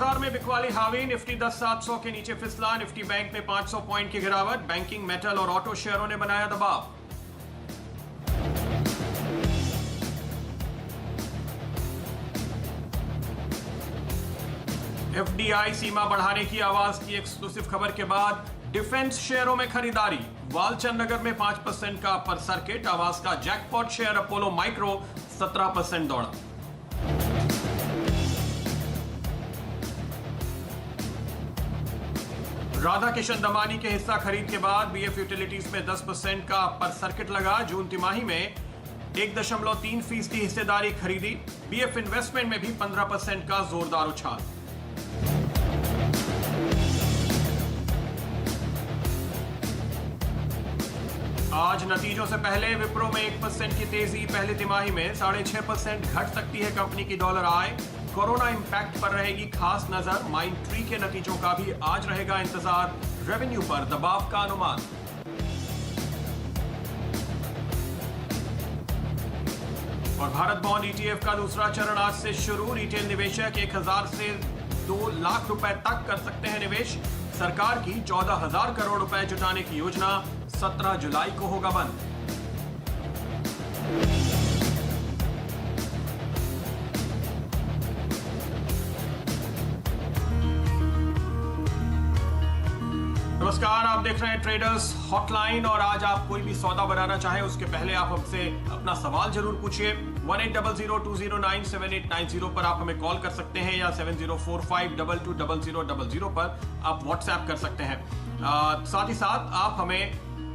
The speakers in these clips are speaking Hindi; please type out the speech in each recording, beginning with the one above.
बाजार में बिकवाली हावी, निफ्टी 10,700 के नीचे फिसला। निफ्टी बैंक में 500 पॉइंट की गिरावट। बैंकिंग, मेटल और ऑटो शेयरों ने बनाया दबाव। एफडीआई सीमा बढ़ाने की आवाज की एक्सक्लूसिव खबर के बाद डिफेंस शेयरों में खरीदारी। वालचंद नगर में 5% का अपर सर्किट। आवाज का जैकपॉट शेयर अपोलो माइक्रो 17% दौड़ा। राधा किशन दमानी के हिस्सा खरीद के बाद बीएफ यूटिलिटीज में 10% का अपर सर्किट लगा। जून तिमाही में 1.3% हिस्सेदारी खरीदी। बीएफ इन्वेस्टमेंट में भी 15% का जोरदार उछाल। आज नतीजों से पहले विप्रो में 1% की तेजी। पहले तिमाही में 6.5% घट सकती है कंपनी की डॉलर आय। कोरोना इंपैक्ट पर रहेगी खास नजर। माइंडट्री के नतीजों का भी आज रहेगा इंतजार। रेवेन्यू पर दबाव का अनुमान। और भारत बॉन्ड ईटीएफ का दूसरा चरण आज से शुरू। रिटेल निवेशक 1,000 से 2 लाख रुपए तक कर सकते हैं निवेश। सरकार की 14,000 करोड़ रुपए जुटाने की योजना 17 जुलाई को होगा बंद। नमस्कार, आप देख रहे हैं ट्रेडर्स हॉटलाइन। और आज आप कोई भी सौदा बनाना चाहें उसके पहले आप हमसे अपना सवाल जरूर पूछिए। 1800209789 पर आप हमें कॉल कर सकते हैं या 7045220000 पर आप व्हाट्सएप कर सकते हैं। साथ ही साथ आप हमें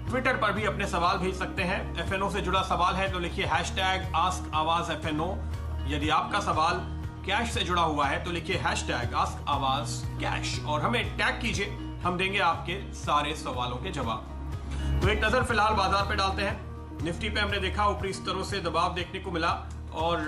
ट्विटर पर भी अपने सवाल भेज सकते हैं। एफएनओ से जुड़ा सवाल है तो लिखिए #AskAwazFNO। यदि आपका सवाल कैश से जुड़ा हुआ है तो लिखिए #AskAwazCash और हमें टैग कीजिए। हम देंगे आपके सारे सवालों के जवाब। तो एक नजर फिलहाल बाजार पे डालते हैं। निफ्टी पे हमने देखा ऊपरी स्तरों से दबाव देखने को मिला और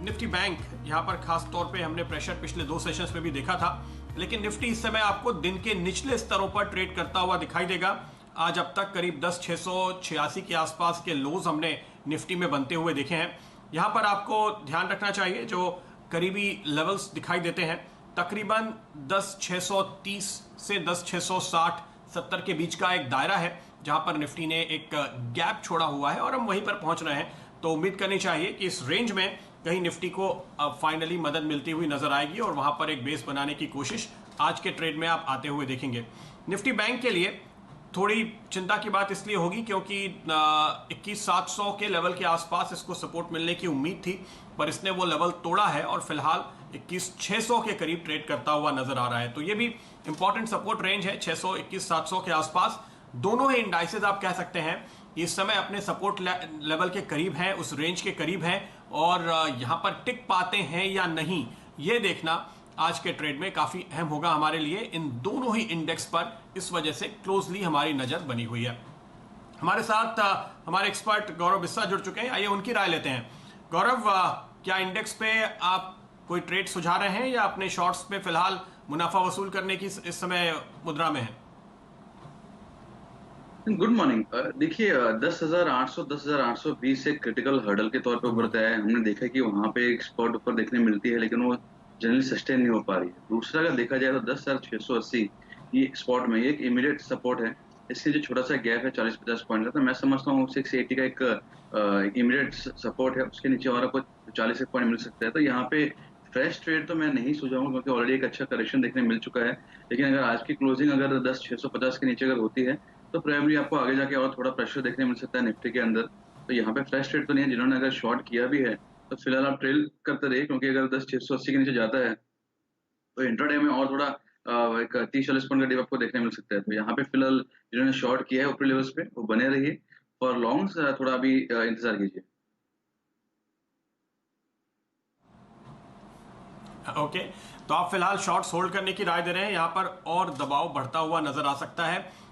निफ्टी बैंक यहाँ पर खास तौर पे हमने प्रेशर पिछले 2 सेशंस में भी देखा था। लेकिन निफ्टी इस समय आपको दिन के निचले स्तरों पर ट्रेड करता हुआ दिखाई देगा। आज अब तक करीब 10,686 के आसपास के लोज हमने निफ्टी में बनते हुए देखे हैं। यहाँ पर आपको ध्यान रखना चाहिए जो करीबी लेवल्स दिखाई देते हैं तकरीबन 10,630 से 10,660 70 के बीच का एक दायरा है जहां पर निफ्टी ने एक गैप छोड़ा हुआ है और हम वहीं पर पहुंच रहे हैं। तो उम्मीद करनी चाहिए कि इस रेंज में कहीं निफ्टी को अब फाइनली मदद मिलती हुई नजर आएगी और वहां पर एक बेस बनाने की कोशिश आज के ट्रेड में आप आते हुए देखेंगे। निफ्टी बैंक के लिए थोड़ी चिंता की बात इसलिए होगी क्योंकि 21,700 के लेवल के आसपास इसको सपोर्ट मिलने की उम्मीद थी, पर इसने वो लेवल तोड़ा है और फिलहाल 21,600 के करीब ट्रेड करता हुआ नजर आ रहा है। तो ये भी इंपॉर्टेंट सपोर्ट रेंज है 600 21,700 के आसपास। दोनों ही इंडाइसेस आप कह सकते हैं इस समय अपने सपोर्ट लेवल के करीब हैं, उस रेंज के करीब हैं और यहां पर टिक पाते हैं या नहीं ये देखना आज के ट्रेड में काफी अहम होगा हमारे लिए। इन दोनों ही इंडेक्स पर इस वजह से क्लोजली हमारी नजर बनी हुई है। हमारे साथ हमारे एक्सपर्ट गौरव बिस्सा जुड़ चुके हैं। आइए उनकी राय लेते हैं। गौरव, क्या इंडेक्स पे आप कोई ट्रेड सुझा रहे हैं या अपने शॉर्ट्स पे फिलहाल मुनाफा वसूल करने की इस समय मुद्रा में है? Good morning. देखिए 10,800 10,820 एक क्रिटिकल हर्डल के तौर पे उभरता है। हमने देखा कि वहां पे एक स्पॉट ऊपर देखने मिलती है लेकिन वो जनरली सस्टेन नहीं हो पा रही है। दूसरा अगर देखा जाए तो 10,680 ये स्पॉट में एक इमीडिएट सपोर्ट है। इसके जो छोटा सा गैप है 40-50 पॉइंट का, तो मैं समझता हूँ 680 का एक इमीडिएट सपोर्ट है। उसके नीचे और आपको 40 पॉइंट मिल सकता है। तो यहाँ पे फ्रेश ट्रेड तो मैं नहीं सुझाऊंगा क्योंकि ऑलरेडी एक अच्छा करेक्शन देखने मिल चुका है। लेकिन अगर आज की क्लोजिंग अगर 10,650 के नीचे अगर होती है तो प्रोबेबली आपको आगे जाके और थोड़ा प्रेशर देखने मिल सकता है निफ्टी के अंदर। तो यहाँ पे फ्रेश ट्रेड तो नहीं है। जिन्होंने अगर शॉर्ट किया भी है तो फिलहाल आप ट्रेल करते रहिए क्योंकि अगर 10,680 के नीचे जाता है तो इंट्राडे में और थोड़ा एक 30-40 पॉइंट का डिप आपको देखने मिल सकता है। तो यहाँ पे फिलहाल जिन्होंने शॉर्ट किया है ऊपरी लेवल्स पे वो बने रहिए। फॉर लॉन्ग्स थोड़ा अभी इंतजार कीजिए। ओके, तो आप फिलहाल शॉर्ट्स होल्ड करने की राय दे रहे हैं। यहाँ पर और दबाव बढ़ता हुआ नजर आ सकता है।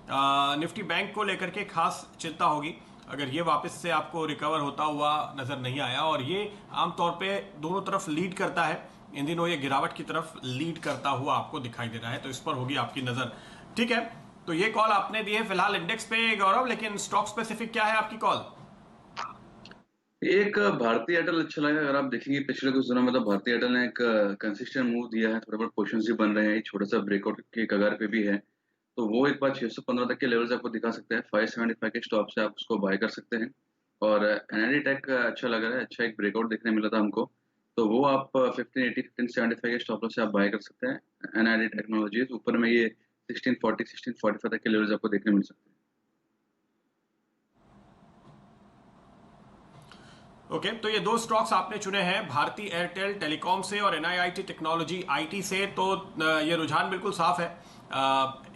निफ्टी बैंक को लेकर के खास चिंता होगी अगर ये वापस से आपको रिकवर होता हुआ नजर नहीं आया और ये आमतौर पे दोनों तरफ लीड करता है। इन दिनों ये गिरावट की तरफ लीड करता हुआ आपको दिखाई दे रहा है, तो इस पर होगी आपकी नजर। ठीक है, तो ये कॉल आपने दी है फिलहाल इंडेक्स पे गौरव, लेकिन स्टॉक स्पेसिफिक क्या है आपकी कॉल? एक भारतीय एयरटेल अच्छा लगा। अगर आप देखेंगे पिछले कुछ दिनों में तो भारतीय एयरटेल ने एक कंसिस्टेंट मूव दिया है, थोड़ा बहुत पोजीशंस भी बन रहे हैं, एक छोटा सा ब्रेकआउट के कगार पे भी है। तो वो एक बार 615 तक के लेवल्स आपको दिखा सकते हैं। 575 के स्टॉप से आप उसको बाय कर सकते हैं। और एनआईडी टेक अच्छा लग रहा है, अच्छा एक ब्रेकआउट देखने मिला था हमको। तो वो आप 1580 1575 के स्टॉप लॉस से आप बाय कर सकते हैं। एनआईडी टेक्नोलॉजीज ऊपर में ये 1640 1645 तक के लेवल्स आपको देखने मिल सकते हैं। ओके, तो ये दो स्टॉक्स आपने चुने हैं, भारती एयरटेल टेलीकॉम से और एनआईआईटी टेक्नोलॉजी आईटी से। तो ये रुझान बिल्कुल साफ है।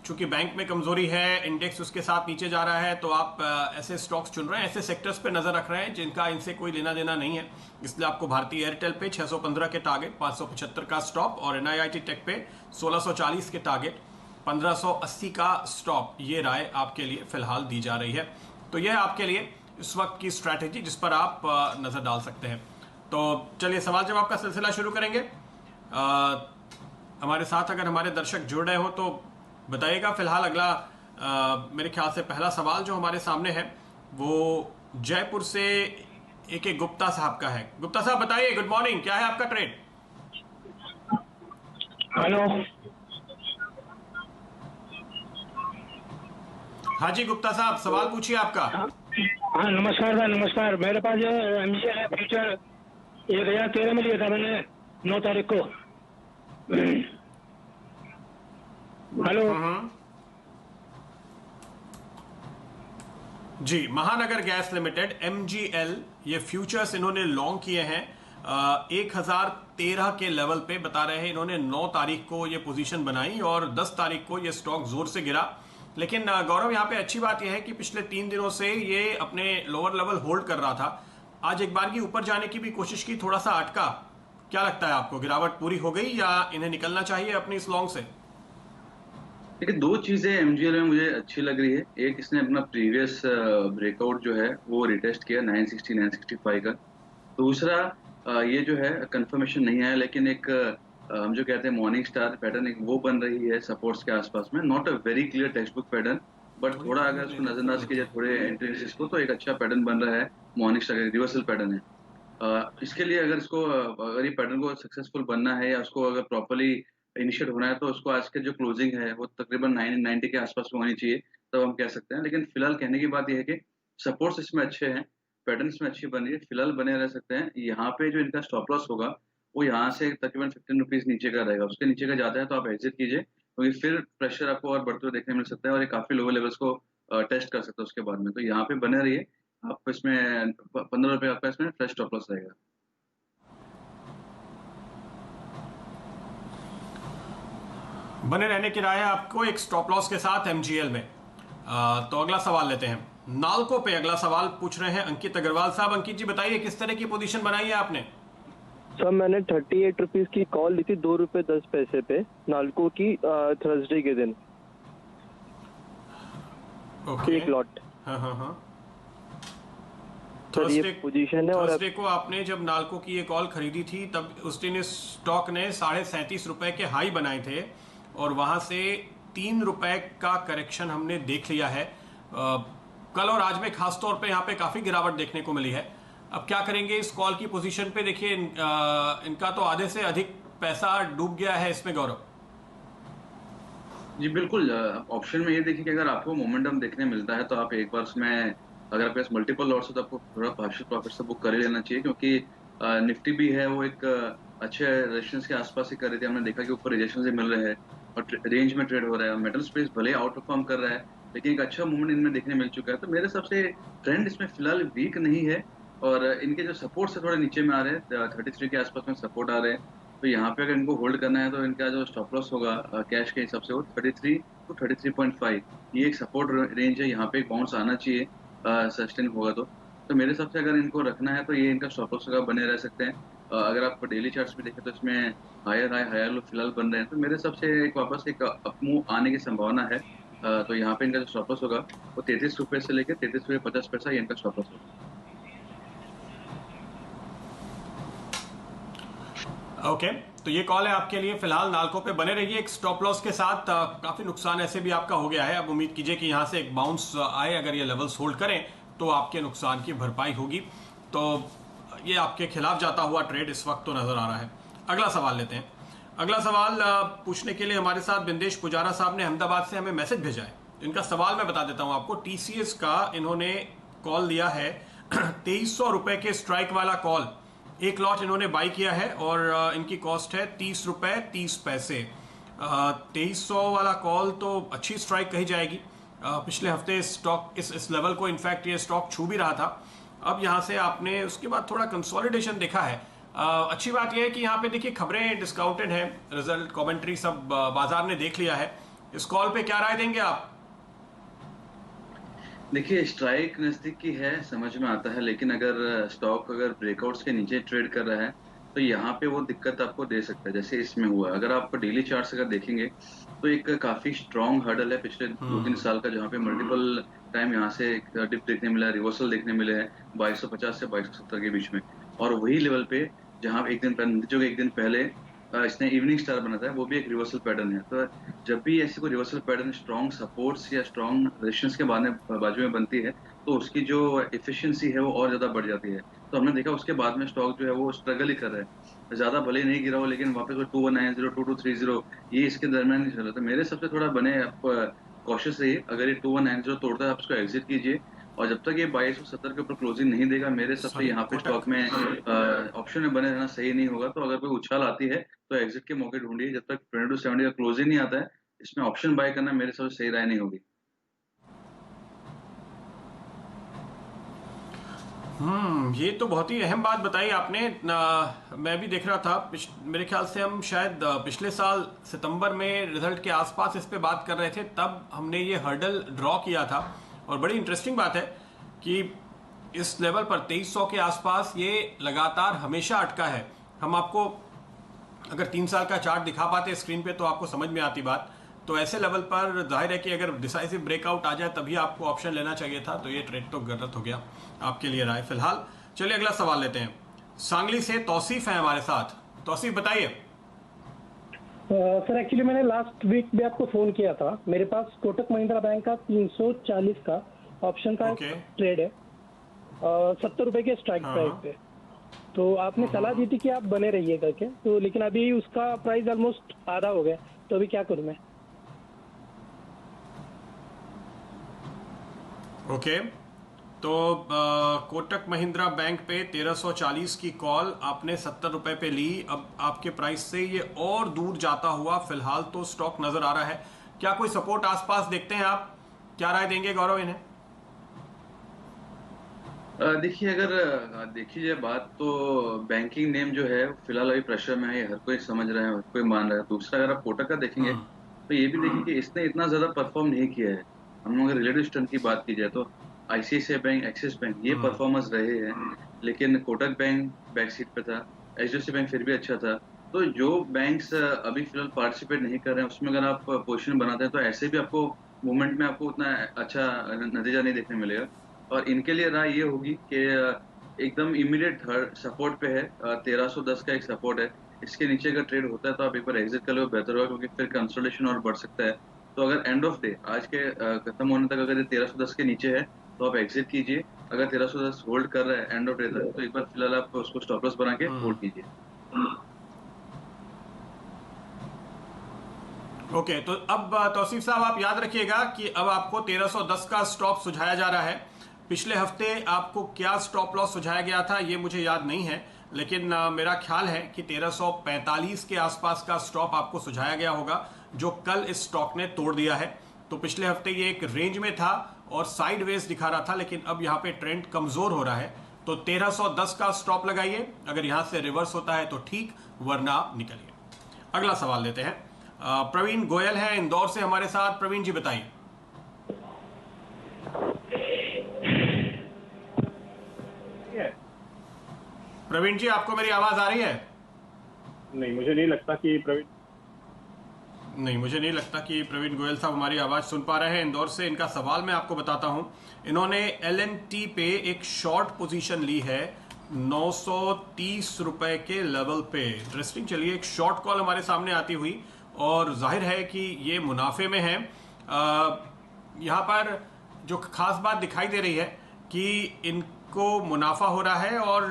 चूंकि बैंक में कमजोरी है, इंडेक्स उसके साथ नीचे जा रहा है, तो आप ऐसे स्टॉक्स चुन रहे हैं, ऐसे सेक्टर्स पे नजर रख रहे हैं जिनका इनसे कोई लेना देना नहीं है। इसलिए आपको भारतीय एयरटेल पे 615 के टारगेट, 575 का स्टॉप, और एनआईआईटी टेक पे 1640 के टारगेट, 1580 का स्टॉप, ये राय आपके लिए फिलहाल दी जा रही है। तो यह आपके लिए इस वक्त की स्ट्रैटेजी जिस पर आप नजर डाल सकते हैं। तो चलिए सवाल जवाब का सिलसिला शुरू करेंगे। हमारे साथ अगर हमारे दर्शक जुड़ रहे हो तो बताइएगा। फिलहाल अगला मेरे ख्याल से पहला सवाल जो हमारे सामने है वो जयपुर से एक गुप्ता साहब का है। गुप्ता साहब बताइए, गुड मॉर्निंग, क्या है आपका ट्रेड? हेलो। हाँ जी गुप्ता साहब, सवाल पूछिए आपका। हाँ नमस्कार भाई, नमस्कार। मेरे पास जो एमजीएल है फ्यूचर 1013 में लिया था मैंने 9 तारीख को। हेलो। जी, महानगर गैस लिमिटेड MGL, ये फ्यूचर्स इन्होंने लॉन्ग किए हैं 1013 के लेवल पे। बता रहे हैं इन्होंने 9 तारीख को ये पोजीशन बनाई और 10 तारीख को ये स्टॉक जोर से गिरा। लेकिन गौरव, यहाँ पे अच्छी बात यह है कि पिछले 3 दिनों से ये अपने लोअर लेवल होल्ड कर रहा था। आज एक बार की ऊपर जाने की भी कोशिश की, थोड़ा सा अटका। क्या लगता है आपको, गिरावट पूरी हो गई या इन्हें निकलना चाहिए अपनी इस लॉन्ग से? देखिए, दो चीजें एमजीएल में मुझे अच्छी लग रही है। एक, इसने अपना प्रीवियस ब्रेकआउट जो है वो रिटेस्ट किया 960 965 का। दूसरा, ये जो है कंफर्मेशन नहीं आया, लेकिन एक हम जो कहते हैं मॉर्निंग स्टार पैटर्न, एक वो बन रही है सपोर्ट्स के आसपास में। Not a very clear text book pattern, but थोड़ा अगर उसको नजरअंदाज किया जाए थोड़े एंट्रीज को, तो एक अच्छा पैटर्न बन रहा है। मॉर्निंग स्टार रिवर्सल पैटर्न है। इसके लिए अगर इसको अगर ये पैटर्न को सक्सेसफुल बनना है या उसको अगर प्रॉपर्ली इनिशिएट होना है, तो उसको आज के जो क्लोजिंग है वो तकरीबन 990 के आसपास में होनी चाहिए, तब हम कह सकते हैं। लेकिन फिलहाल कहने की बात यह है कि सपोर्ट्स इसमें अच्छे हैं, पैटर्न इसमें अच्छी बन रही है, फिलहाल बने रह सकते हैं। यहाँ पे जो इनका स्टॉप लॉस होगा वो यहाँ से तकरीबन 15 रुपीज नीचे का रहेगा। उसके नीचे का जाता है तो आप एग्जिट कीजिए, क्योंकि फिर प्रेशर आपको और बढ़ते हुए देखने मिल सकता है और ये काफी लोअर लेवल्स को टेस्ट कर सकते हैं उसके बाद में। तो यहाँ पे बने रहिए। आप इसमें 15 रुपए आपका इसमें फ्रेश स्टॉप लॉस रहेगा। बने रहने की राय है आपको एक स्टॉप लॉस के साथ MGL में। तो अगला सवाल लेते हैं। नाल्को पे अगला सवाल पूछ रहे हैं अंकित अग्रवाल साहब। अंकित जी बताइए, किस तरह की पोजीशन बनाई है आपने? सर मैंने 38 रुपीज की कॉल ली थी 2 रुपए 10 पैसे पे नाल्को की थर्सडे के दिन। एक लॉट। हाँ। सर ये पोजीशन है। और थर्सडे को आपने जब नाल्को की ये कॉल खरीदी थी तब उस दिन इस स्टॉक ने 37.5 रुपए के हाई बनाए थे और वहां से 3 रुपए का करेक्शन हमने देख लिया है। कल और आज में खासतौर पे यहाँ पे काफी गिरावट देखने को मिली है। अब क्या करेंगे इस कॉल की पोजीशन पे? देखिए इनका तो आधे से अधिक पैसा डूब गया है इसमें, गौरव। जी बिल्कुल। ऑप्शन में ये देखिए कि अगर आपको मोमेंटम देखने मिलता है तो आप एक बार उसमें, अगर आपके पास मल्टीपल लॉट्स है तो आपको थोड़ा पार्शियल प्रॉफिट से बुक कर ही लेना चाहिए, क्योंकि निफ्टी भी है वो एक अच्छे रेजिस्टेंस के आसपास ही कर रही थी। हमने देखा कि ऊपर रेजिस्टेंस ही मिल रहे हैं और रेंज में ट्रेड हो रहा है। मेटल स्पेस भले आउट परफॉर्म कर रहा है, लेकिन एक अच्छा मूवमेंट इनमें देखने मिल चुका है। तो मेरे हिसाब से ट्रेंड इसमें फिलहाल वीक नहीं है और इनके जो सपोर्ट से थोड़े नीचे में आ रहे हैं, 33 के आसपास में सपोर्ट आ रहे हैं। तो यहाँ पे अगर इनको होल्ड करना है तो इनका जो स्टॉप लॉस होगा कैश के हिसाब से वो 33 to 33.5, ये एक सपोर्ट रेंज है। यहाँ पे एक बाउंस आना चाहिए सस्टेन होगा तो मेरे हिसाब से अगर इनको रखना है तो ये इनका स्टॉप लॉस होगा, बने रह सकते हैं। अगर आप डेली चार्ट्स भी देखें तो इसमें हायर हाई हायर लो फिलहाल बन रहे हैं। तो मेरे हिसाब से एक वापस एक अपमूव आने की संभावना है। तो यहाँ पे इनका जो स्टॉप लॉस होगा वो 33 रुपए से लेकर 33 रुपए 50 पैसा ये इनका स्टॉप लॉस होगा। ओके, तो ये कॉल है आपके लिए। फिलहाल नाल्को पे बने रहिए एक स्टॉप लॉस के साथ। काफी नुकसान ऐसे भी आपका हो गया है। अब उम्मीद कीजिए कि यहाँ से एक बाउंस आए, अगर ये लेवल्स होल्ड करें तो आपके नुकसान की भरपाई होगी। तो ये आपके खिलाफ जाता हुआ ट्रेड इस वक्त तो नज़र आ रहा है। अगला सवाल लेते हैं। अगला सवाल पूछने के लिए हमारे साथ बिंदेश पुजारा साहब ने अहमदाबाद से हमें मैसेज भेजा है। इनका सवाल मैं बता देता हूं आपको। टीसीएस का इन्होंने कॉल दिया है 2300 रुपए के स्ट्राइक वाला कॉल, एक लॉट इन्होंने बाई किया है और इनकी कॉस्ट है 30 रुपए 30 पैसे। 2300 वाला कॉल तो अच्छी स्ट्राइक कही जाएगी। पिछले हफ्ते स्टॉक इस लेवल को इनफैक्ट ये स्टॉक छू भी रहा था। अब यहाँ से आपने उसके बाद थोड़ा कंसोलिडेशन देखा है। अच्छी बात यह है कि यहाँ पे देखिए खबरें डिस्काउंटेड हैं, रिजल्ट कमेंट्री सब बाजार ने देख लिया है। इस कॉल पे क्या राय देंगे आप? देखिए स्ट्राइक नजदीकी है, समझ में आता है, लेकिन अगर स्टॉक अगर ब्रेकआउट्स के नीचे ट्रेड कर रहा है तो यहाँ पे वो दिक्कत आपको दे सकता है, जैसे इसमें हुआ। अगर आप डेली चार्ट्स अगर देखेंगे तो एक काफी स्ट्रॉन्ग हर्डल है पिछले 2-3 साल का, जहाँ पे मल्टीपल टाइम यहाँ से डिप देखने मिला है, रिवर्सल देखने मिले हैं 2250 से 2270 के बीच में। और वही लेवल पे जहाँ एक दिन पहले, जो एक दिन पहले इसने इवनिंग स्टार बना था, वो भी एक रिवर्सल पैटर्न है। तो जब भी ऐसी कोई रिवर्सल पैटर्न स्ट्रॉन्ग सपोर्ट्स या स्ट्रॉन्ग रेजिस्टेंस के बाजू में बनती है तो उसकी जो एफिशिएंसी है वो और ज्यादा बढ़ जाती है। तो हमने देखा उसके बाद में स्टॉक जो है वो स्ट्रगल ही कर रहा है, ज्यादा भले ही नहीं गिरा हो, लेकिन वापस वो 2190 2230 ये इसके दरमियान ही चल रहा था। मेरे सबसे थोड़ा बने आप कॉशियस रहिए। अगर ये 2190 तोड़ता है आप इसको एग्जिट कीजिए, और जब तक ये 2270 के ऊपर क्लोजिंग नहीं देगा, मेरे सबसे यहाँ पे स्टॉक में ऑप्शन में बने रहना सही नहीं होगा। तो अगर कोई उछाल आती है तो एग्जिट के मौके ढूंढिए। जब तक 2270 का क्लोजिंग नहीं आता है, इसमें ऑप्शन बाय करना मेरे सबसे सही राय नहीं होगी। ये तो बहुत ही अहम बात बताई आपने। मैं भी देख रहा था, मेरे ख्याल से हम शायद पिछले साल सितंबर में रिजल्ट के आसपास इस पे बात कर रहे थे, तब हमने ये हर्डल ड्रॉ किया था। और बड़ी इंटरेस्टिंग बात है कि इस लेवल पर 2300 के आसपास ये लगातार हमेशा अटका है। हम आपको अगर 3 साल का चार्ट दिखा पाते स्क्रीन पे तो आपको समझ में आती बात। तो ऐसे लेवल पर जाहिर है कि अगर डिसाइसिव ब्रेकआउट आ जाए तभी आपको ऑप्शन लेना चाहिए था। तो ये ट्रेड तो गलत हो गया आपके लिए राय फिलहाल। चलिए अगला सवाल लेते हैं। सांगली से तौसीफ है हमारे साथ। तौसीफ बताइए। सर एक्चुअली मैंने लास्ट वीक भी आपको फोन किया था। मेरे पास कोटक महिंद्रा बैंक का 340 का ऑप्शन का ट्रेड है, 70 रुपए के स्ट्राइक प्राइस पे। तो आपने सलाह दी थी कि आप बने रहिए करके, तो लेकिन अभी उसका प्राइस ऑलमोस्ट आधा हो गया, तो अभी क्या करूं मैं? ओके, तो कोटक महिंद्रा बैंक पे 1340 की कॉल आपने 70 रुपए पे ली। अब आपके प्राइस से ये और दूर जाता हुआ फिलहाल तो स्टॉक नजर आ रहा है। क्या कोई सपोर्ट आसपास देखते हैं आप? क्या राय देंगे गौरव इन्हें? देखिए अगर देखी जाए बात, तो बैंकिंग नेम जो है फिलहाल अभी प्रेशर में है, हर कोई समझ रहा है, हर कोई मान रहा है। दूसरा अगर आप कोटक का देखेंगे तो ये भी देखिए कि इसने इतना ज्यादा परफॉर्म नहीं किया है। हम अगर रिलेटिव स्ट्रेंथ की बात की जाए तो आईसीआईसीआई बैंक, एक्सिस बैंक ये परफॉर्मेंस रहे हैं, लेकिन कोटक बैंक बैक सीट पे था, एचडीएफसी बैंक फिर भी अच्छा था। तो जो बैंक्स अभी फिलहाल पार्टिसिपेट नहीं कर रहे हैं उसमें अगर आप पोजीशन बनाते हैं तो ऐसे भी आपको मूवमेंट में आपको उतना अच्छा नतीजा नहीं देखने मिलेगा। और इनके लिए राय ये होगी कि एकदम इमीडिएट सपोर्ट पे है, 1310 का एक सपोर्ट है। इसके नीचे अगर ट्रेड होता है तो आप एक बार एग्जिट कर लो, बेहतर होगा, क्योंकि फिर कंसोलिडेशन और बढ़ सकता है। तो अगर एंड ऑफ डे आज के खत्म होने तक अगर ये 1310 के नीचे है तो आप एग्जिट कीजिए। अगर 1310 होल्ड कर रहा है एंड ऑफ डे तक तो एक बार फिलहाल आप उसको स्टॉप लॉस बना के होल्ड कीजिए। ओके, तो अब तौसीफ साहब आप याद रखिएगा कि अब आपको 1310 का स्टॉप सुझाया जा रहा है। पिछले हफ्ते आपको क्या स्टॉप लॉस सुझाया गया था ये मुझे याद नहीं है, लेकिन मेरा ख्याल है कि 1345 के आसपास का स्टॉप आपको सुझाया गया होगा, जो कल इस स्टॉक ने तोड़ दिया है। तो पिछले हफ्ते ये एक रेंज में था और साइडवेज दिखा रहा था, लेकिन अब यहाँ पे ट्रेंड कमजोर हो रहा है। तो 1310 का स्टॉप लगाइए। अगर यहाँ से रिवर्स होता है तो ठीक, वरना निकलिए। अगला सवाल लेते हैं। प्रवीण गोयल है इंदौर से हमारे साथ। प्रवीण जी बताइए। प्रवीण जी, आपको मेरी आवाज आ रही है? नहीं, मुझे नहीं लगता कि प्रवीण गोयल साहब हमारी आवाज सुन पा रहे हैं। इंदौर से इनका सवाल मैं आपको बताता हूं। इन्होंने LNT पे एक शॉर्ट पोजीशन ली है 930 रुपए के लेवल पे। इंटरेस्टिंग। चलिए, एक शॉर्ट कॉल हमारे सामने आती हुई और जाहिर है कि ये मुनाफे में है। यहाँ पर जो खास बात दिखाई दे रही है कि को मुनाफा हो रहा है और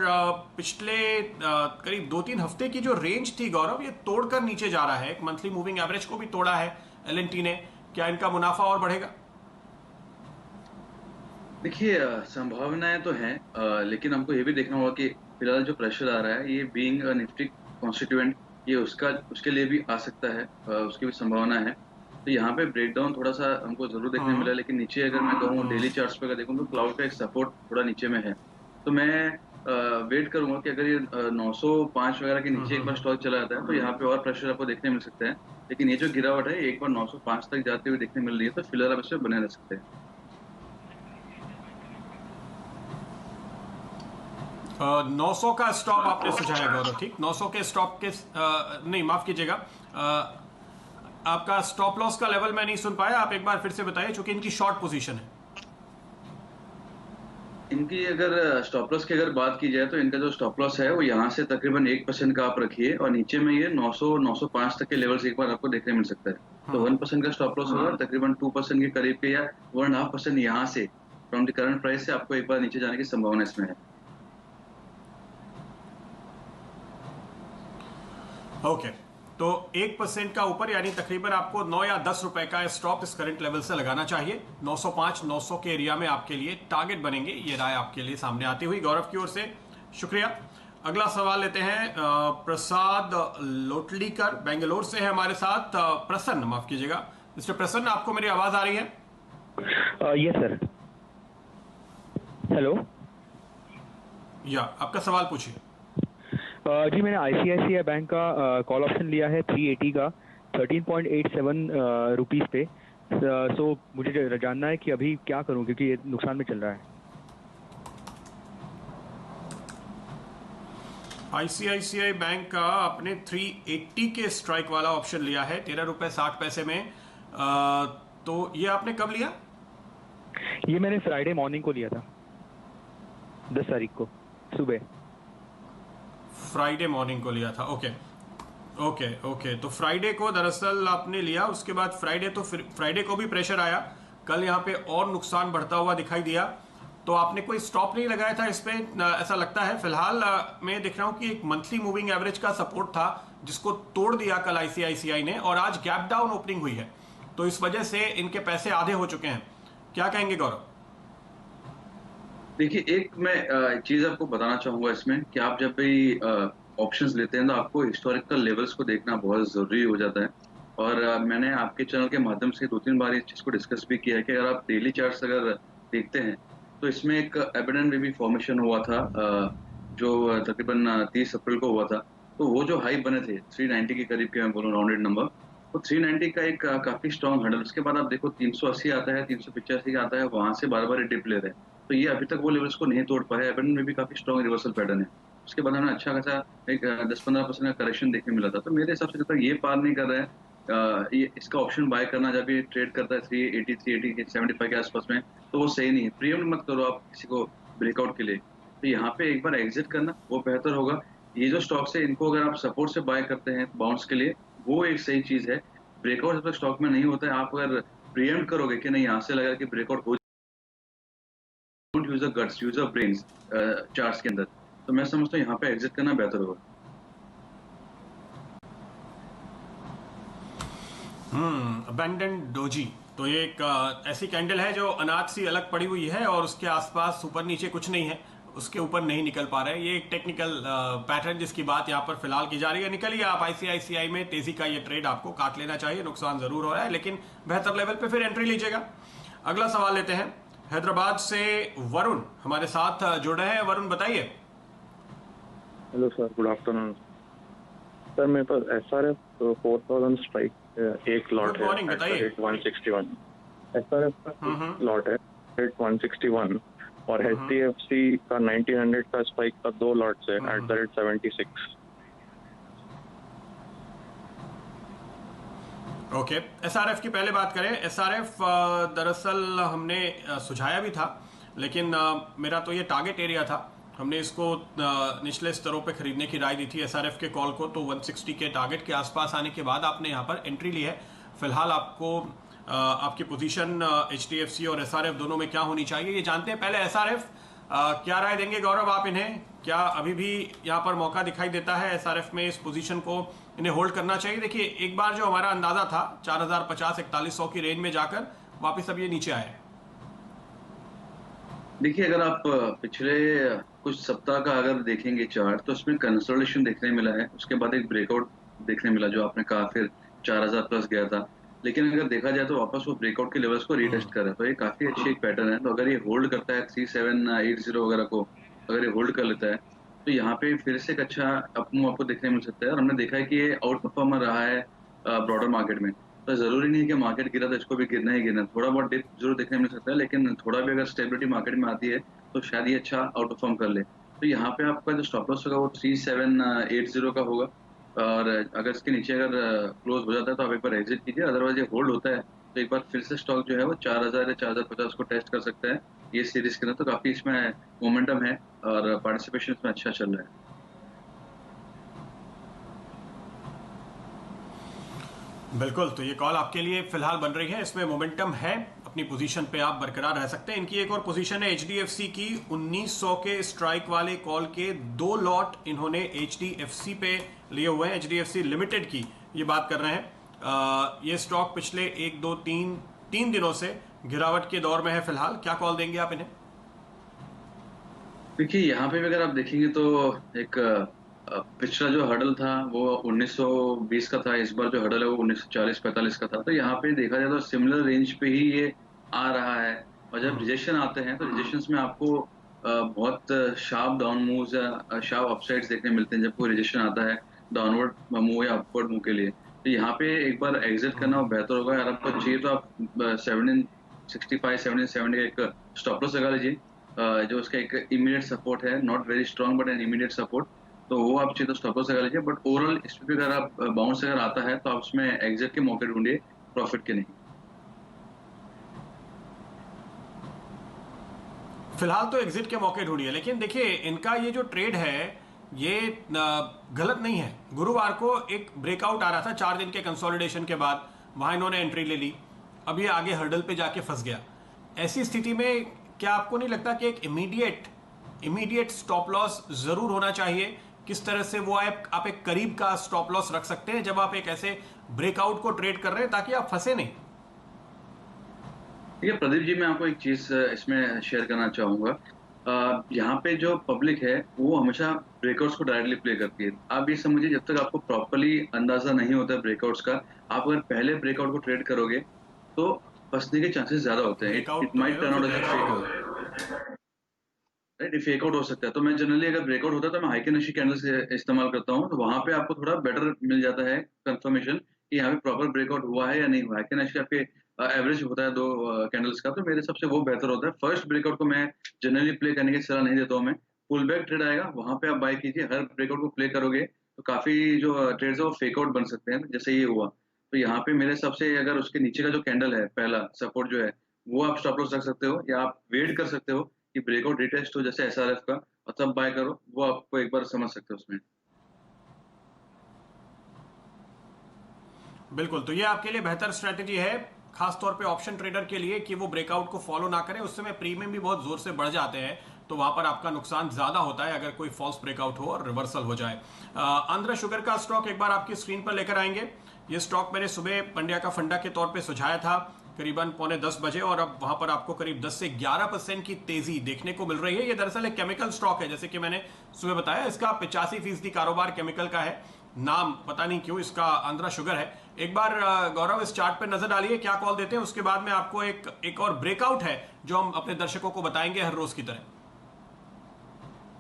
पिछले करीब 2-3 हफ्ते की जो रेंज थी गौरव, ये तोड़कर नीचे जा रहा है। एक मंथली मूविंग एवरेज को भी तोड़ा है एल&टी ने। क्या इनका मुनाफा और बढ़ेगा? देखिए संभावनाएं तो हैं, लेकिन हमको ये भी देखना होगा कि फिलहाल जो प्रेशर आ रहा है ये बीइंग अ निफ्टी कॉन्स्टिट्यूएंट, ये उसके लिए भी आ सकता है, उसकी भी संभावना है। तो यहाँ पे ब्रेकडाउन थोड़ा सा हमको जरूर देखने मिला, लेकिन नीचे अगर मैं कहूँ डेली चार्ट्स पे अगर देखूँ तो क्लाउड का एक सपोर्ट थोड़ा नीचे में है। तो मैं वेट करूंगा कि अगर ये 905 वगैरह के नीचे एक बार स्टॉक चला जाता है तो यहाँ पे और प्रेशर आपको देखने मिल सकता है। लेकिन ये जो गिरावट है एक बार 905 तक जाते हुए देखने मिल रही है, तो फिलहाल आप इसमें बने रह सकते हैं। 900 का स्टॉप आपने सुझाया गौरव, ठीक? 900 के स्टॉप के नहीं, माफ कीजिएगा, आपका स्टॉप लॉस का लेवल मैं नहीं सुन पाया, आप एक बार फिर से बताइए, चूंकि इनकी शॉर्ट पोजीशन है। इनकी अगर स्टॉप लॉस की अगर बात की जाए तो इनका जो स्टॉप लॉस है वो यहाँ से तकरीबन 1% का आप रखिए, और नीचे में ये 900-905 तक के लेवल्स एक बार आपको देखने मिल सकता है। तो 1% का स्टॉप लॉस होगा, तकरीबन 2% के करीब के या 1.5% यहाँ से फ्रॉम द करंट प्राइस से आपको एक बार नीचे जाने की संभावना इसमें है। ओके, तो 1% का ऊपर यानी तकरीबन आपको 9 या 10 रुपए का स्टॉप इस करंट लेवल से लगाना चाहिए। 905-900 के एरिया में आपके लिए टारगेट बनेंगे। ये राय आपके लिए सामने आती हुई गौरव की ओर से शुक्रिया। अगला सवाल लेते हैं, प्रसाद लोटलीकर बेंगलोर से है हमारे साथ। प्रसन्न, माफ कीजिएगा, मिस्टर प्रसन्न, आपको मेरी आवाज आ रही है? Yes sir. हेलो, या आपका सवाल पूछिए। जी, मैंने ICICI बैंक का कॉल ऑप्शन लिया है 380 का 13.87 रुपीज़ पे। सो मुझे जानना है कि अभी क्या करूं, क्योंकि ये नुकसान में चल रहा है। ICICI बैंक का आपने 380 के स्ट्राइक वाला ऑप्शन लिया है 13 रुपए 60 पैसे में। तो ये आपने कब लिया? ये मैंने फ्राइडे मॉर्निंग को लिया था, 10 तारीख को सुबह। फ्राइडे मॉर्निंग को लिया था। ओके ओके ओके, तो फ्राइडे को दरअसल आपने लिया, उसके बाद फ्राइडे को भी प्रेशर आया, कल यहाँ पे और नुकसान बढ़ता हुआ दिखाई दिया, तो आपने कोई स्टॉप नहीं लगाया था इस पे, ऐसा लगता है। फिलहाल मैं देख रहा हूँ कि एक मंथली मूविंग एवरेज का सपोर्ट था जिसको तोड़ दिया कल ICICI ने, और आज गैप डाउन ओपनिंग हुई है, तो इस वजह से इनके पैसे आधे हो चुके हैं। क्या कहेंगे गौरव? देखिए, एक मैं चीज आपको बताना चाहूंगा इसमें कि आप जब भी ऑप्शंस लेते हैं तो आपको हिस्टोरिकल लेवल्स को देखना बहुत जरूरी हो जाता है। और मैंने आपके चैनल के माध्यम से 2-3 बार इस चीज को डिस्कस भी किया है कि अगर आप डेली चार्ट्स अगर देखते हैं तो इसमें एक एबेंडन बेबी फॉर्मेशन हुआ था, जो तकरीबन 30 अप्रैल को हुआ था। तो वो जो हाई बने थे 390 के करीब के, मैं बोलूँ राउंडेड नंबर, तो 390 का एक काफी स्ट्रॉन्ग हर्डल। उसके बाद आप देखो 380 आता है, 385 आता है, वहां से बार बार डिप ले रहे हैं, तो ये अभी तक वो लेवल्स को नहीं तोड़ पाया। एबेंडन में भी काफी स्ट्रॉन्ग रिवर्सल पैटर्न है। उसके बाद हमें अच्छा खासा एक 10-15% का करेक्शन देखने मिला था। तो मेरे हिसाब से जब तक ये पार नहीं कर रहा है, ये इसका ऑप्शन बाय करना जब ये ट्रेड करता है 380 के 75 के आसपास में, तो वो सही नहीं है। प्रीएम्प्ट मत करो आप किसी को ब्रेकआउट के लिए, तो यहाँ पे एक बार एग्जिट करना वो बेहतर होगा। ये जो स्टॉक्स है इनको अगर आप सपोर्ट से बाय करते हैं बाउंस के लिए, वो एक सही चीज है। ब्रेकआउट जब तक स्टॉक में नहीं होता है, आप अगर प्रीएम्प्ट करोगे कि नहीं यहाँ से लगा कि ब्रेकआउट हो, don't use the guts, use the brains charts के अंदर, तो मैं समझता हूँ यहाँ पे एग्जिट करना बेहतर होगा। अबैंडन डोजी, तो ये एक ऐसी कैंडल है जो अनाज सी अलग पड़ी हुई है और उसके आसपास ऊपर नीचे कुछ नहीं है, उसके ऊपर नहीं निकल पा रहे हैं। ये एक टेक्निकल पैटर्न जिसकी बात यहाँ पर फिलहाल की जा रही है। निकलिए आप, ICICI में तेजी का ये ट्रेड आपको काट लेना चाहिए, नुकसान जरूर हो रहा है लेकिन बेहतर लेवल पे फिर एंट्री लीजिएगा। अगला सवाल लेते हैं, हैदराबाद से वरुण हमारे साथ जुड़ रहे हैं। वरुण बताइए। Hello sir, good afternoon sir. मेरे पास SRF 4000 स्ट्राइक एक लॉट है, 161 SRF का लॉट है 161, और HDFC का 1900 का स्पाइक का 2 लॉट्स है @76। ओके, SRF की पहले बात करें। SRF दरअसल हमने सुझाया भी था, लेकिन मेरा तो ये टारगेट एरिया था। हमने इसको निचले स्तरों पे खरीदने की राय दी थी SRF के कॉल को, तो 160 के टारगेट के आसपास आने के बाद आपने यहाँ पर एंट्री ली है। फिलहाल आपको आपकी पोजीशन HDFC और SRF दोनों में क्या होनी चाहिए ये जानते हैं। पहले SRF क्या राय देंगे गौरव आप इन्हें? क्या अभी भी यहाँ पर मौका दिखाई देता है एसआरएफ में इस पोजीशन को इन्हें होल्ड करना चाहिए? देखिए एक बार जो हमारा अंदाजा था 4050 4100 की रेंज में जाकर वापस अब ये नीचे आए। देखिए अगर आप पिछले कुछ सप्ताह का अगर देखेंगे चार्ट तो उसमें कंसोलिडेशन देखने मिला है, उसके बाद एक ब्रेकआउट देखने मिला जो आपने कहा फिर 4000 प्लस गया था, लेकिन अगर देखा जाए तो वापस वो ब्रेकआउट के लेवल्स को रीटेस्ट कर रहा है, तो ये काफी अच्छी एक पैटर्न है। तो अगर ये होल्ड करता है 3780 वगैरह को अगर ये होल्ड कर लेता है तो यहाँ पे फिर से एक अच्छा अप मूव आपको देखने मिल सकता है। और हमने देखा है कि ये आउट परफॉर्मर रहा है ब्रॉडर मार्केट में, तो जरूरी नहीं है कि मार्केट गिरा तो इसको भी गिरना ही गिरना, थोड़ा बहुत डिप जरूर देखने मिल सकता है, लेकिन थोड़ा भी अगर स्टेबिलिटी मार्केट में आती है तो शायद ये अच्छा आउट परफॉर्म कर ले। तो यहाँ पे आपका जो स्टॉप लॉस होगा वो 3780 का होगा, और अगर इसके नीचे अगर क्लोज हो जाता है तो आप एक बार एग्जिट कीजिए, अदरवाइज ये होल्ड होता है तो एक बार फिर से स्टॉक जो है वो 4000 या 4050 को टेस्ट कर सकता है ये सीरीज के अंदर। तो काफी इसमें मोमेंटम है और पार्टिसिपेशन इसमें अच्छा चल रहा है। बिल्कुल, तो ये कॉल आपके लिए फिलहाल बन रही है, इसमें मोमेंटम है, अपनी पोजीशन पे आप बरकरार रह सकते हैं। इनकी एक और पोजीशन है एचडीएफसी की 1900 के स्ट्राइक वाले कॉल के 2 लॉट इन्होंने एचडीएफसी पे लिए हुए हैं, एचडीएफसी लिमिटेड की ये बात कर रहे हैं। ये स्टॉक पिछले 1 2 3 दिनों से गिरावट के दौर में है फिलहाल, क्या कॉल देंगे आप इन्हें? देखिए यहाँ पे भी अगर आप देखेंगे तो एक पिछला जो हडल था वो 1920 का था, इस बार जो हडल है वो 1940-45 का था, तो यहाँ पे देखा जाए तो सिमिलर रेंज पे ही ये आ रहा है। और जब रिजेक्शन आते हैं तो रिजेक्शंस में आपको बहुत शार्प डाउन मूव्स या शार्प अपसाइड्स देखने मिलते हैं जब कोई रिजेक्शन आता है डाउनवर्ड मूव या अपवर्ड मूव के लिए। तो यहाँ पे एक बार एग्जिट करना बेहतर होगा। अगर आपको चाहिए तो आप 1765 1770 का एक स्टॉप लॉस लगा लीजिए, जो उसका एक इमीडिएट सपोर्ट है, not very strong but an immediate support, तो वो आप चाहिए तो स्टॉप लॉस लगा लीजिए। बट ओवरऑल इस पे अगर आप बाउंस अगर आता है तो आप उसमें एग्जिट के मौके ढूंढिए, प्रॉफिट के नहीं। फिलहाल तो एग्जिट के मौके ढूंढिए, लेकिन देखिए इनका ये जो ट्रेड है ये गलत नहीं है। गुरुवार को एक ब्रेकआउट आ रहा था 4 दिन के कंसोलिडेशन के बाद, वहां इन्होंने एंट्री ले ली, अब ये आगे हर्डल पे जाके फंस गया। ऐसी स्थिति में क्या आपको नहीं लगता कि एक इमीडिएट स्टॉप लॉस जरूर होना चाहिए? किस तरह से वो आप एक करीब का स्टॉप लॉस रख सकते हैं जब आप एक ऐसे ब्रेकआउट को ट्रेड कर रहे हैं ताकि आप फंसे नहीं? ठीक है प्रदीप जी, मैं आपको एक चीज इसमें शेयर करना चाहूंगा। यहाँ पे जो पब्लिक है वो हमेशा ब्रेकआउट्स को डायरेक्टली प्ले करती है। आप ये समझिए जब तक आपको प्रॉपर्ली अंदाजा नहीं होता ब्रेकआउट्स का, आप अगर पहले ब्रेकआउट को ट्रेड करोगे तो फंसने के चांसेस ज्यादा होते हैं। It might turn out as a fake right, fake out हो सकता है। तो मैं जनरली अगर ब्रेकआउट होता है तो मैं हाइकेनेशी कैंडल से इस्तेमाल करता हूँ, तो वहां पे आपको थोड़ा बेटर मिल जाता है कंफर्मेशन कि यहाँ पे प्रॉपर ब्रेकआउट हुआ है या नहीं हुआ है। हाइकेनेशी आपके एवरेज होता है 2 कैंडल्स का, तो मेरे हिसाब से वो बेहतर होता है। फर्स्ट ब्रेकआउट को मैं जनरली प्ले करने की सलाह नहीं देता हूँ। मैं पुल बैक ट्रेड आएगा वहां पे आप बाय कीजिए, हर ब्रेकआउट को प्ले करोगे तो काफी जो ट्रेड्स है वो फेक आउट बन सकते हैं, जैसे ये हुआ। तो यहाँ पे मेरे हिसाब से अगर उसके नीचे का जो कैंडल है पहला सपोर्ट जो है वो आप स्टॉप लॉस रख सकते हो, या आप वेट कर सकते हो कि ब्रेकआउट रिटेस्ट हो जैसे एसआरएफ का, और तब बाय करो, वो आपको एक बार समझ सकते हो उसमें। बिल्कुल, तो ये आपके लिए बेहतर स्ट्रेटेजी है, खासतौर पे ऑप्शन ट्रेडर के लिए, कि वो ब्रेकआउट को फॉलो ना करें। उस समय प्रीमियम भी बहुत जोर से बढ़ जाते हैं, तो वहां पर आपका नुकसान ज्यादा होता है अगर कोई फॉल्स ब्रेकआउट हो और रिवर्सल हो जाए। आंध्र शुगर का स्टॉक एक बार आपकी स्क्रीन पर लेकर आएंगे। ये स्टॉक मैंने सुबह पंड्या का फंडा के तौर पे सुझाया था करीबन 9:45 बजे, और अब वहां पर आपको करीब 10 से 11% की तेजी देखने को मिल रही है। ये दरअसल एक केमिकल स्टॉक है, जैसे कि मैंने सुबह बताया, इसका 85% कारोबार केमिकल का है। नाम पता नहीं क्यों इसका आंध्रा शुगर है। एक बार गौरव इस चार्ट पे नजर डालिए, क्या कॉल देते हैं, उसके बाद में आपको एक और ब्रेकआउट है जो हम अपने दर्शकों को बताएंगे हर रोज की तरह।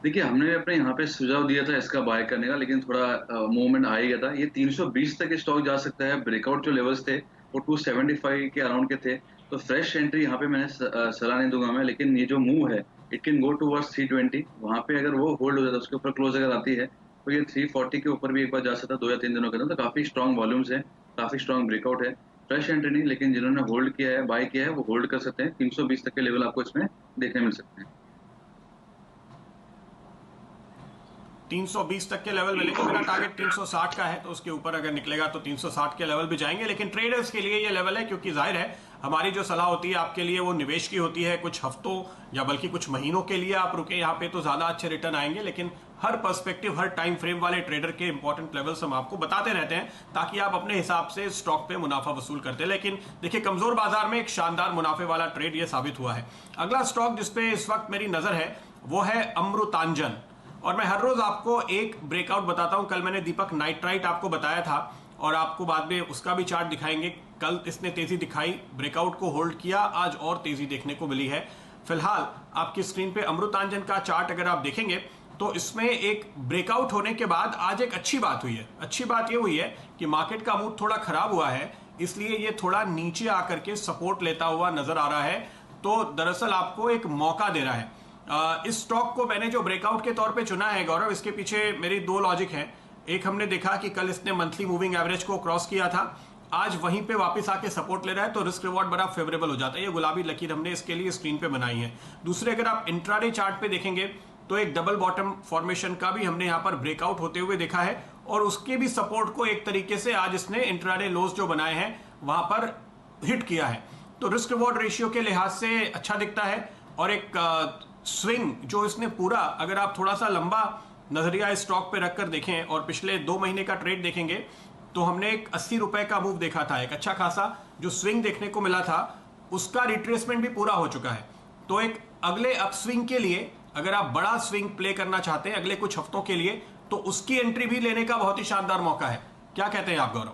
देखिए हमने अपने यहाँ पे सुझाव दिया था इसका बाय करने का, लेकिन थोड़ा मूवमेंट आ ही गया था। ये 320 तक स्टॉक जा सकता है। ब्रेकआउट जो लेवल्स थे वो 275 के अराउंड के थे, तो फ्रेश एंट्री यहाँ पे मैंने सलाह नहीं दूंगा मैं। लेकिन ये जो मूव है इट कैन गो टूवर्ड्स 320, वहां पे अगर वो होल्ड हो जाता है, उसके ऊपर क्लोज अगर आती है तो ये 340 के ऊपर भी एक बार जा सकता है 2 या 3 दिनों के अंदर। तो काफी स्ट्रॉन्ग वॉल्यूम्स है, काफी स्ट्रॉन्ग ब्रेकआउट है। फ्रेश एंट्री नहीं, लेकिन जिन्होंने होल्ड किया है, बाय किया है, वो होल्ड कर सकते हैं। 320 तक के लेवल आपको इसमें देखने मिल सकते हैं। 320 तक के लेवल मिलेंगे। मेरा टारगेट 360 का है, तो उसके ऊपर अगर निकलेगा तो 360 के लेवल भी जाएंगे। लेकिन ट्रेडर्स के लिए ये लेवल है, क्योंकि जाहिर है हमारी जो सलाह होती है आपके लिए वो निवेश की होती है, कुछ हफ्तों या बल्कि कुछ महीनों के लिए आप रुके यहाँ पे तो ज़्यादा अच्छे रिटर्न आएंगे, लेकिन हर पर्सपेक्टिव, हर टाइम फ्रेम वाले ट्रेडर के इंपॉर्टेंट लेवल्स हम आपको बताते रहते हैं ताकि आप अपने हिसाब से स्टॉक पे मुनाफा वसूल करते हैं। लेकिन देखिए कमजोर बाजार में एक शानदार मुनाफे वाला ट्रेड ये साबित हुआ है। अगला स्टॉक जिसपे इस वक्त मेरी नजर है वो है अमृतांजन, और मैं हर रोज आपको एक ब्रेकआउट बताता हूं। कल मैंने दीपक नाइट्राइट आपको बताया था और आपको बाद में उसका भी चार्ट दिखाएंगे। कल इसने तेजी दिखाई, ब्रेकआउट को होल्ड किया, आज और तेजी देखने को मिली है। फिलहाल आपकी स्क्रीन पे अमृतांजन का चार्ट अगर आप देखेंगे तो इसमें एक ब्रेकआउट होने के बाद आज एक अच्छी बात हुई है। अच्छी बात यह हुई है कि मार्केट का मूड थोड़ा खराब हुआ है, इसलिए ये थोड़ा नीचे आकर के सपोर्ट लेता हुआ नजर आ रहा है। तो दरअसल आपको एक मौका दे रहा है। इस स्टॉक को मैंने जो ब्रेकआउट के तौर पे चुना है गौरव, इसके पीछे मेरी दो लॉजिक हैं। एक, हमने देखा कि कल इसने मंथली मूविंग एवरेज को क्रॉस किया था, आज वहीं पे वापस आके सपोर्ट ले रहा है तो रिस्क रिवॉर्ड बड़ा फेवरेबल हो जाता है। ये गुलाबी लकीर हमने इसके लिए स्क्रीन पे बनाई है। दूसरे, अगर आप इंट्राडे चार्ट पे देखेंगे तो एक डबल बॉटम फॉर्मेशन का भी हमने यहाँ पर ब्रेकआउट होते हुए देखा है और उसके भी सपोर्ट को एक तरीके से आज इसने इंट्राडे लोज जो बनाए हैं वहां पर हिट किया है। तो रिस्क रिवॉर्ड रेशियो के लिहाज से अच्छा दिखता है। और एक स्विंग जो इसने पूरा, अगर आप थोड़ा सा लंबा नजरिया इस स्टॉक पे रखकर देखें और पिछले 2 महीने का ट्रेड देखेंगे तो हमने एक 80 रुपए का मूव देखा था, एक अच्छा खासा जो स्विंग देखने को मिला था, उसका रिट्रेसमेंट भी पूरा हो चुका है। तो एक अगले अपस्विंग के लिए अगर आप बड़ा स्विंग प्ले करना चाहते हैं अगले कुछ हफ्तों के लिए, तो उसकी एंट्री भी लेने का बहुत ही शानदार मौका है। क्या कहते हैं आप गौरव?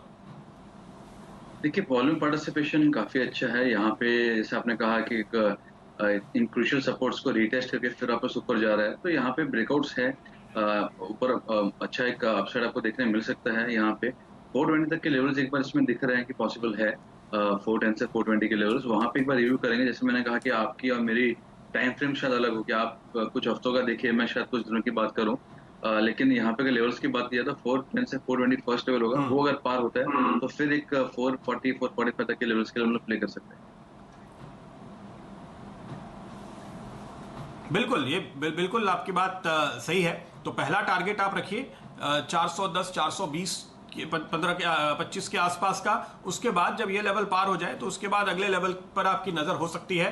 देखिए वॉल्यूम पार्टिसिपेशन काफी अच्छा है यहाँ पे। जैसे आपने कहा कि इन क्रूशियल सपोर्ट्स को रिटेस्ट करके फिर वापस ऊपर जा रहा है, तो यहाँ पे ब्रेकआउट्स है ऊपर। अच्छा एक अपसाइड आपको देखने मिल सकता है। यहाँ पे 420 तक के लेवल्स एक बार इसमें दिख रहे हैं कि पॉसिबल है। 410 से 420 के लेवल्स वहाँ पे एक बार रिव्यू करेंगे। जैसे मैंने कहा कि आपकी और मेरी टाइम फ्रेम शायद अलग हो, कि आप कुछ हफ्तों का देखिए, मैं शायद कुछ दिनों की बात करूँ। लेकिन यहाँ पे अगर लेवल्स की बात किया तो 410 से 420 फर्स्ट लेवल होगा, वो अगर पार होता है तो फिर एक 440 445 तक के लेवल्स के लेवल प्ले कर सकते हैं। बिल्कुल, ये बिल्कुल आपकी बात सही है। तो पहला टारगेट आप रखिए 410 420 15 के 25 के आसपास का। उसके बाद जब ये लेवल पार हो जाए तो उसके बाद अगले लेवल पर आपकी नजर हो सकती है।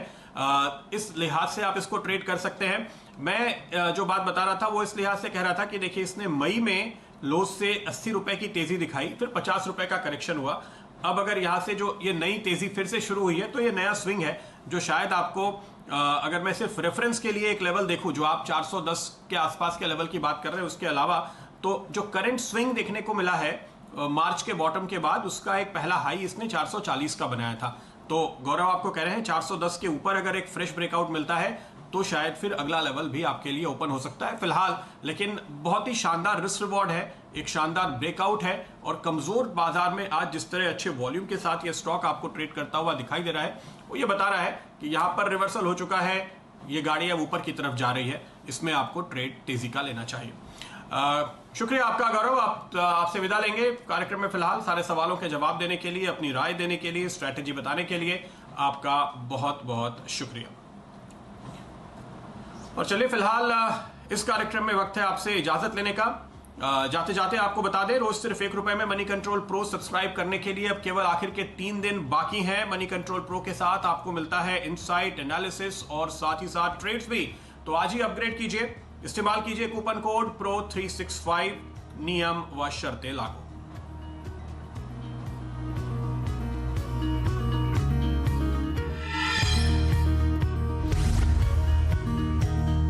इस लिहाज से आप इसको ट्रेड कर सकते हैं। मैं जो बात बता रहा था वो इस लिहाज से कह रहा था कि देखिए इसने मई में लो से 80 रुपए की तेजी दिखाई, फिर 50 रुपए का करेक्शन हुआ। अब अगर यहां से जो ये नई तेजी फिर से शुरू हुई है तो ये नया स्विंग है जो शायद आपको, अगर मैं सिर्फ रेफरेंस के लिए एक लेवल देखूं जो आप 410 के आसपास के लेवल की बात कर रहे हैं, उसके अलावा तो जो करंट स्विंग देखने को मिला है मार्च के बॉटम के बाद, उसका एक पहला हाई इसने 440 का बनाया था। तो गौरव आपको कह रहे हैं 410 के ऊपर अगर एक फ्रेश ब्रेकआउट मिलता है तो शायद फिर अगला लेवल भी आपके लिए ओपन हो सकता है। फिलहाल लेकिन बहुत ही शानदार रिस्क रिवॉर्ड है, एक शानदार ब्रेकआउट है और कमजोर बाजार में आज जिस तरह अच्छे वॉल्यूम के साथ ये स्टॉक आपको ट्रेड करता हुआ दिखाई दे रहा है, वो ये बता रहा है कि यहाँ पर रिवर्सल हो चुका है, ये गाड़ी अब ऊपर की तरफ जा रही है, इसमें आपको ट्रेड तेजी का लेना चाहिए। शुक्रिया आपका गौरव। आपसे विदा लेंगे कार्यक्रम में। फिलहाल सारे सवालों के जवाब देने के लिए, अपनी राय देने के लिए, स्ट्रैटेजी बताने के लिए आपका बहुत बहुत शुक्रिया। और चलिए फिलहाल इस कार्यक्रम में वक्त है आपसे इजाजत लेने का। जाते जाते आपको बता दें, रोज सिर्फ 1 रुपए में मनी कंट्रोल प्रो सब्सक्राइब करने के लिए अब केवल आखिर के 3 दिन बाकी हैं। मनी कंट्रोल प्रो के साथ आपको मिलता है इनसाइट, एनालिसिस और साथ ही साथ ट्रेड्स भी। तो आज ही अपग्रेड कीजिए, इस्तेमाल कीजिए कूपन कोड PRO365, नियम व शर्तें लागू।